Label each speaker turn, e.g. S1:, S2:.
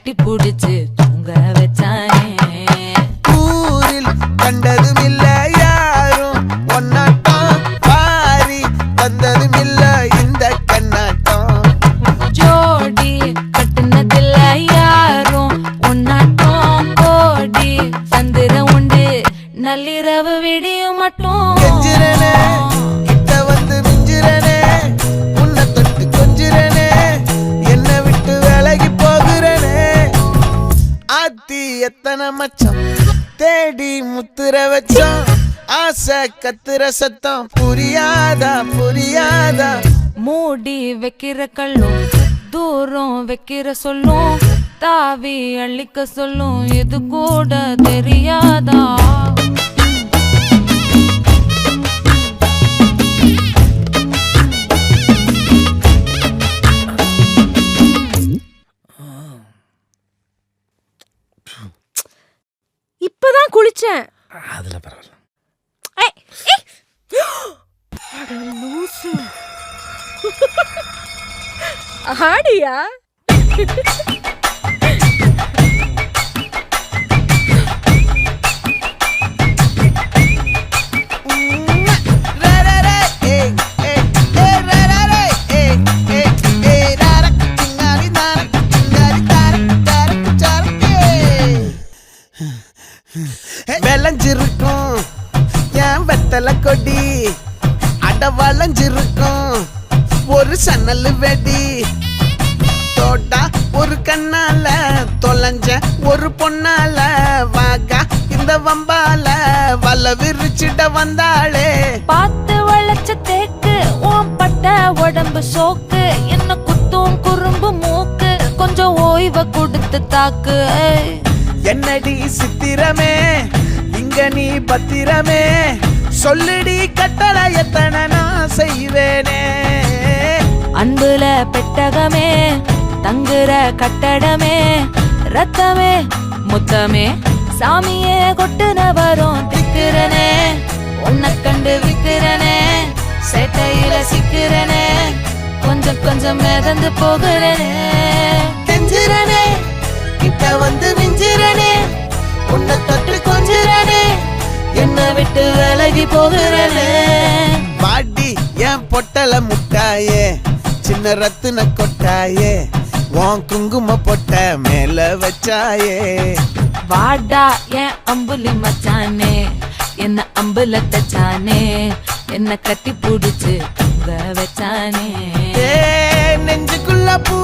S1: கட்டி புடிச்சு தூங்க வச்சானே.
S2: ஊரில் கண்டதும் இல்ல யாரும் ஒன்னாட்டம், பாரி வந்ததும் இல்ல இந்த கண்ணாட்டம்.
S1: ஜோடி கட்டுனதில்ல யாரும் ஒன்னாட்டம், கோடி சந்திரம் உண்டு நள்ளிரவு விடியும் மட்டும்.
S2: கெஞ்சிரனே கிட்ட வந்து மிஞ்சிரனே, உன்னை தொட்டு கொஞ்சிரனே, என்ன விட்டு விலகி போகிறனே. ஆத்தி எத்தனை மச்சம் தேடி முத்துற வச்சோம், ஆசை கத்துற சத்தம் புரியாதா புரியாதா.
S1: மூடி வைக்கிற கல்லும் தூரம் வைக்கிற சொல்லும், தாவி அள்ளிக்க சொல்லும் இது கூட தெரியாதா.
S3: இப்பதான் குளிச்சேன்.
S2: அதுல பரவாயில்ல.
S3: ஆடியா?
S2: விளைஞ்சிருக்கும் என் வெத்தலை கொடி, அட வளைஞ்சிருக்கும் ஒரு சன்னல் வெடி. தோட்டா ஒரு கண்ணால தொலைஞ்ச ஒரு பொண்ணால, வாகா இந்த வம்பால வல விரிச்சிட வந்தாளே.
S1: பார்த்து வளைச்ச தேக்கு ஓம் பட்ட உடம்பு சோக்கு, என்ன குத்தும் குறும்பு மூக்கு கொஞ்சம் ஓய்வ கொடுத்து தாக்கு.
S2: என்னடி சித்திரமே இங்க நீ பத்திரமே, சொல்லுடி கட்டளை எத்தனை நான் செய்வேனே.
S1: அன்புல பெட்டகமே தங்குற கட்டடமே, ரத்தமே முத்தமே சாமியே கொட்டுன வரும் திக்கிறனே. உன்னை கண்டு விக்கிறனே, சேட்டையில சிக்கிறனே, கொஞ்சம் கொஞ்சம் மிதந்து போகிறனே.
S2: கெஞ்சிரனே கிட்ட வந்து மிஞ்சிரனே, உன்னை தொட்டு கொஞ்சிரனே,
S1: என்ன விட்டு விலகி போகிறனே.
S2: பாட்டி என் பொட்டல முட்டாயே, சின்ன ரத்தின கொட்டாயே, உன் குங்கும பொட்ட மேல வச்சாயே.
S1: வாடா என் அம்புலி மச்சானே, என்ன அம்புல தச்சானே, என்ன கட்டி புடிச்சு தூங்க வச்சானே.
S2: நெஞ்சுக்குள்ள பூ